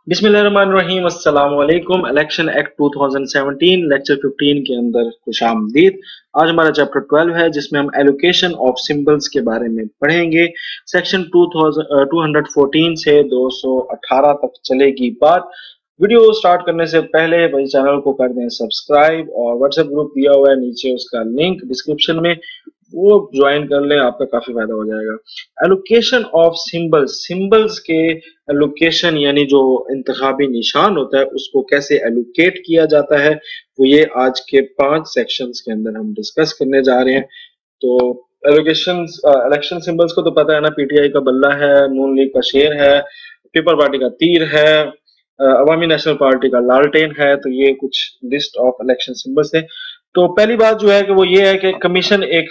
बिस्मिल्लाहिर्रहमानिर्रहीम अस्सलाम वालेकुम। इलेक्शन एक्ट 2017 लेक्चर 15 के अंदर खुशामदीद। आज हमारा चैप्टर 12 है जिसमें हम एलोकेशन ऑफ सिंबल्स के बारे में पढ़ेंगे। सेक्शन 214 से 218 तक चलेगी बात। वीडियो स्टार्ट करने से पहले भाई चैनल को कर दें सब्सक्राइब और व्हाट्सएप ग्रुप दिया हुआ है नीचे, उसका लिंक डिस्क्रिप्शन में, वो ज्वाइन कर लें, आपका काफी फायदा हो जाएगा। एलोकेशन ऑफ सिंबल्स, सिंबल्स के एलोकेशन यानी जो इंतखाबी निशान होता है उसको कैसे एलोकेट किया जाता है, वो ये आज के 5 सेक्शंस के अंदर हम डिस्कस करने जा रहे हैं। तो एलोकेशन इलेक्शन सिंबल्स को तो पता है ना, पीटीआई का बल्ला है, नून लीग का शेर है, पीपल पार्टी का तीर है, अवामी नेशनल पार्टी का लालटेन है। तो ये कुछ लिस्ट ऑफ इलेक्शन सिंबल्स है। तो पहली बात जो है कि वो ये है कि कमीशन एक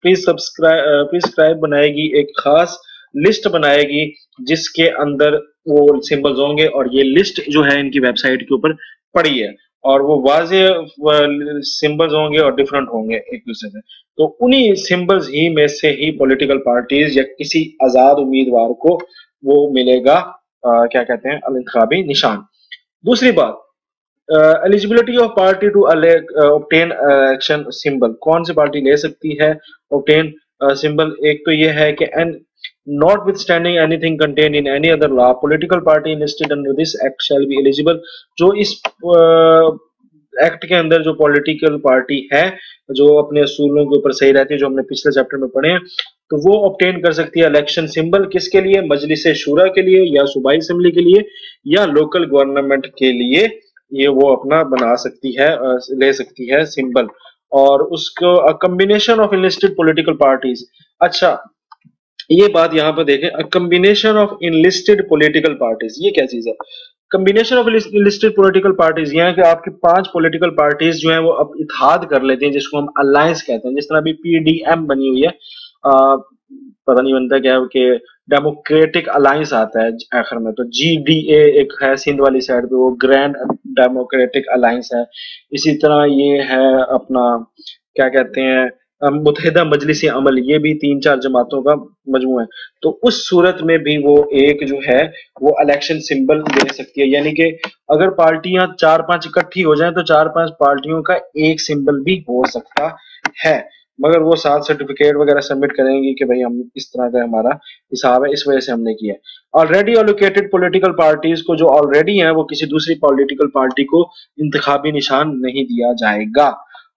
प्रिस्क्राइब बनाएगी, एक खास लिस्ट बनाएगी जिसके अंदर वो सिंबल्स होंगे, और ये लिस्ट जो है इनकी वेबसाइट के ऊपर पड़ी है, और वो वाजे सिंबल्स होंगे और डिफरेंट होंगे एक दूसरे से। तो उन्हीं सिंबल्स ही में से ही पॉलिटिकल पार्टीज या किसी आजाद उम्मीदवार को वो मिलेगा क्या कहते हैं, इंतखाबी निशान। दूसरी बात, eligibility of party to obtain action symbol, कौन सी पार्टी ले सकती है ऑब्टेन सिंबल। एक तो ये है कि an notwithstanding anything contain in any other law, political party listed under this act shall be eligible. जो इस एक्ट के अंदर जो पॉलिटिकल पार्टी है जो अपने असूलों के ऊपर सही रहती है, जो हमने पिछले चैप्टर में पढ़े हैं, तो वो ऑब्टेन कर सकती है इलेक्शन सिंबल। किसके लिए? मजलिस शूरा के लिए, या सूबाई असेंबली के लिए, या लोकल गवर्नमेंट के लिए ये वो अपना बना सकती है, ले सकती है सिंबल। और उसको combination of enlisted political parties. अच्छा, ये बात यहाँ पर देखें, combination of enlisted political parties, ये क्या चीज है? Combination of listed political parties यह है कि आपकी 5 पॉलिटिकल पार्टीज जो है वो अब इत्तेहाद कर लेते हैं, जिसको हम अलायंस कहते हैं। जिस तरह अभी पीडीएम बनी हुई है, पता नहीं बनता क्या है कि डेमोक्रेटिक अलायंस आता है आखिर में, तो जीडीए एक है सिंध वाली साइड पे, वो ग्रैंड डेमोक्रेटिक अलायंस है। इसी तरह ये है अपना क्या कहते हैं, मुत्तहिदा मजलिस अमल, ये भी 3-4 जमातों का मजमू है। तो उस सूरत में भी वो एक जो है वो इलेक्शन सिंबल दे सकती है, यानी कि अगर पार्टियां 4-5 इकट्ठी हो जाएं तो 4-5 पार्टियों का एक सिंबल भी हो सकता है, मगर वो साथ सर्टिफिकेट वगैरह सबमिट करेंगी कि भाई हम इस तरह का हमारा हिसाब है, इस वजह से हमने किया है। ऑलरेडी एलोकेटेड पॉलिटिकल पार्टीज को, जो ऑलरेडी है, वो किसी दूसरी पॉलिटिकल पार्टी को इंतखाबी निशान नहीं दिया जाएगा।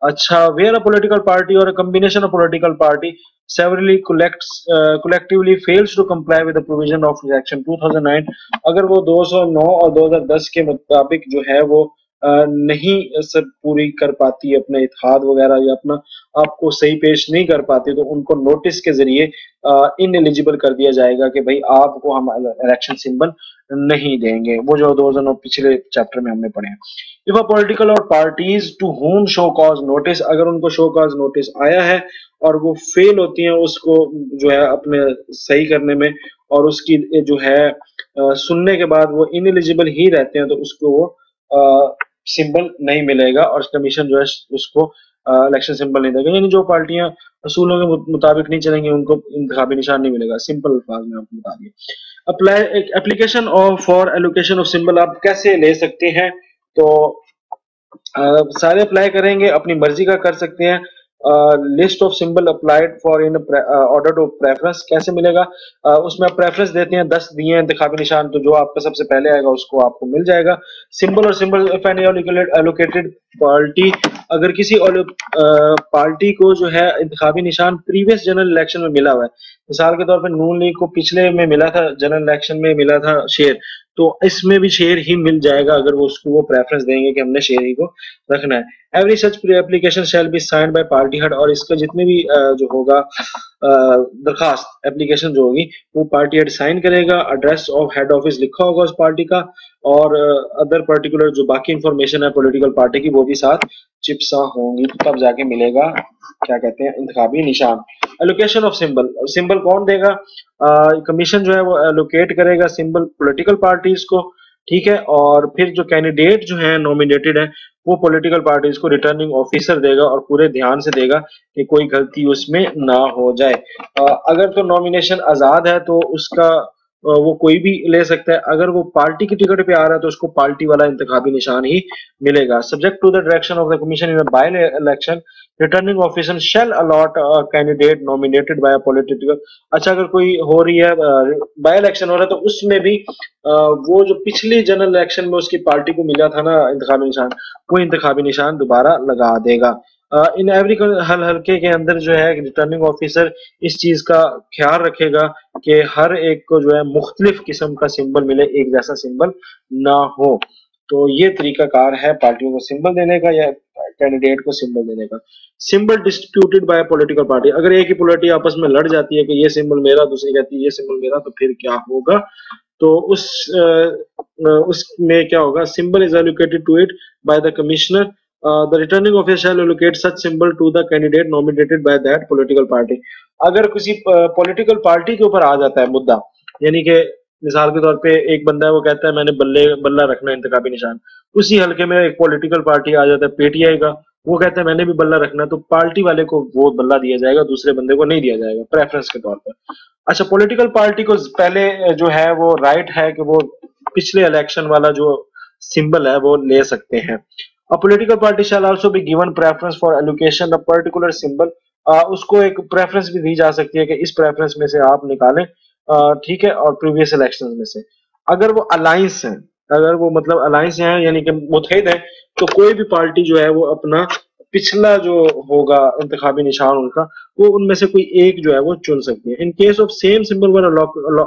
अच्छा, वेयर अ पॉलिटिकल पार्टी और a combination of political party severally collectively fails to comply with the provision of section 2009, अगर वो 209 और 2010 के मुताबिक जो है वो नहीं सब पूरी कर पाती अपने इत्तेहाद वगैरह, या अपना आपको सही पेश नहीं कर पाती, तो उनको नोटिस के जरिए इन एलिजिबल कर दिया जाएगा कि भाई आपको हम इलेक्शन सिंबल नहीं देंगे। वो जो 2009 पिछले चैप्टर में हमने पढ़े हैं। इफ अ पॉलिटिकल और parties to whom show cause notice, अगर उनको शो कॉज नोटिस आया है और वो फेल होती हैं उसको जो है अपने सही करने में, और उसकी जो है सुनने के बाद वो इनएलिजिबल ही रहते हैं, तो उसको वो सिंबल नहीं मिलेगा, और कमीशन जो है उसको इलेक्शन सिंबल नहीं देगा। यानी जो पार्टियां असूलों के मुताबिक नहीं चलेंगी उनको इंतखाबी निशान नहीं मिलेगा। सिंपल अल्फाज में आपको बता दिया। Apply application for allocation of symbol आप कैसे ले सकते हैं? तो सारे अप्लाई करेंगे, अपनी मर्जी का कर सकते हैं। List of symbol applied for in order to preference कैसे मिलेगा? उसमें आप प्रेफरेंस देते हैं, 10 दिए हैं इंतखाबी निशान, तो जो आपका सबसे पहले आएगा उसको आपको मिल जाएगा सिंबल। और symbol if any allocated party, अगर किसी पार्टी को जो है इंतखाबी निशान प्रीवियस जनरल इलेक्शन में मिला हुआ है, मिसाल के तौर पर नून लीग को पिछले में मिला था, जनरल इलेक्शन में मिला था शेर, तो इसमें भी शेर ही मिल जाएगा अगर वो उसको वो प्रेफरेंस देंगे कि हमने शेर ही को रखना है। Every such application shall be signed by party head, और इसका जितने भी जो होगा दरखास्त एप्लीकेशन जो होगी वो पार्टी हेड साइन करेगा। एड्रेस ऑफ हेड ऑफिस लिखा होगा उस पार्टी का, और अदर पर्टिकुलर जो बाकी इंफॉर्मेशन है पॉलिटिकल पार्टी की वो भी साथ चिपसा होंगी, तब जाके मिलेगा क्या कहते हैं इंतखाबी निशान। एलोकेशन ऑफ सिंबल, सिंबल कौन देगा? कमीशन जो है वो एलोकेट करेगा सिंबल पॉलिटिकल पार्टीज को, ठीक है, और फिर जो कैंडिडेट जो है नॉमिनेटेड है वो पॉलिटिकल पार्टीज को रिटर्निंग ऑफिसर देगा, और पूरे ध्यान से देगा कि कोई गलती उसमें ना हो जाए। अगर तो नॉमिनेशन आजाद है तो उसका वो कोई भी ले सकता है। अगर वो पार्टी की टिकट पे आ रहा है तो उसको पार्टी वाला इंतखाबी निशान ही मिलेगा। Subject to the direction of the commission in by election, returning officer shall allot candidate nominated by political. अच्छा, अगर कोई हो रही है बाय इलेक्शन हो रहा है तो उसमें भी वो जो पिछली जनरल इलेक्शन में उसकी पार्टी को मिला था ना इंतखाबी निशान, वो इंतखाबी निशान दोबारा लगा देगा। इन एवरी हर हल्के के अंदर जो है रिटर्निंग ऑफिसर इस चीज का ख्याल रखेगा कि हर एक को जो है मुख्तलिफ किस्म का सिंबल मिले, एक जैसा सिंबल ना हो। तो ये तरीकाकार है पार्टियों को सिंबल देने का या कैंडिडेट को सिंबल देने का। Symbol disputed bye political party, अगर एक ही पार्टी आपस में लड़ जाती है कि ये सिंबल मेरा, दूसरी कहती है ये सिंबल मेरा, तो फिर क्या होगा? तो उसमें क्या होगा? Symbol is allocated to it by the commissioner, the returning officer shall allocate such symbol to the candidate nominated by that political party. अगर किसी पॉलिटिकल पार्टी के ऊपर आ जाता है मुद्दा, यानी कि मिसाल के तौर पे एक बंदा है वो कहता है मैंने बल्ला रखना है इंतखाबी निशान, उसी हल्के में एक पॉलिटिकल पार्टी आ जाता है पीटीआई का, वो कहता है मैंने भी बल्ला रखना है, तो पार्टी वाले को वो बल्ला दिया जाएगा, दूसरे बंदे को नहीं दिया जाएगा प्रेफरेंस के तौर पर। अच्छा, पॉलिटिकल पार्टी को पहले जो है वो राइट है कि वो पिछले इलेक्शन वाला जो सिंबल है वो ले सकते हैं। A political party shell also be given preference for allocation of particular symbol, उसको एक प्रेफरेंस भी दी जा सकती है कि इस प्रेफरेंस में से आप निकालें, ठीक है, और प्रीवियस इलेक्शंस में से। अगर वो अलायंस है, अगर वो मतलब अलायंस है यानी कि मुत्तहिद है, तो कोई भी पार्टी जो है वो अपना पिछला जो होगा इंतखाबी निशान उनका, वो उनमें से कोई एक जो है वो चुन सकती है। In case of same symbol were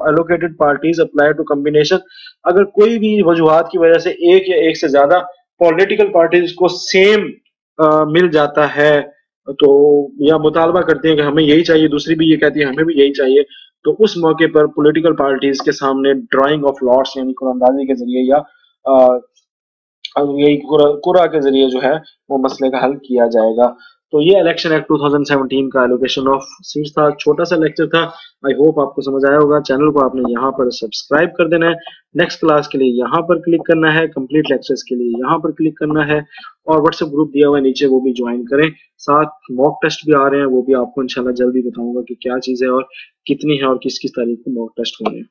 allocated parties apply to combination, अगर कोई भी वजूहात की वजह से एक या एक से ज्यादा पॉलिटिकल पार्टीज को सेम मिल जाता है, तो या मुतालबा करते हैं कि हमें यही चाहिए, दूसरी भी ये कहती है हमें भी यही चाहिए, तो उस मौके पर पॉलिटिकल पार्टीज के सामने ड्राइंग ऑफ लॉट्स यानी कुरानंदाजी के जरिए या यही कुरा के जरिए जो है वो मसले का हल किया जाएगा। तो ये इलेक्शन एक्ट 2017 का एलोकेशन ऑफ सीट्स था, छोटा सा लेक्चर था। आई होप आपको समझ आया होगा। चैनल को आपने यहाँ पर सब्सक्राइब कर देना है, नेक्स्ट क्लास के लिए यहाँ पर क्लिक करना है, कंप्लीट लेक्चर्स के लिए यहाँ पर क्लिक करना है, और व्हाट्सएप ग्रुप दिया हुआ है नीचे, वो भी ज्वाइन करें। साथ मॉक टेस्ट भी आ रहे हैं, वो भी आपको इंशाल्लाह जल्दी बताऊंगा कि क्या चीज़ है और कितनी है और किस किस तारीख को मॉक टेस्ट होने हैं।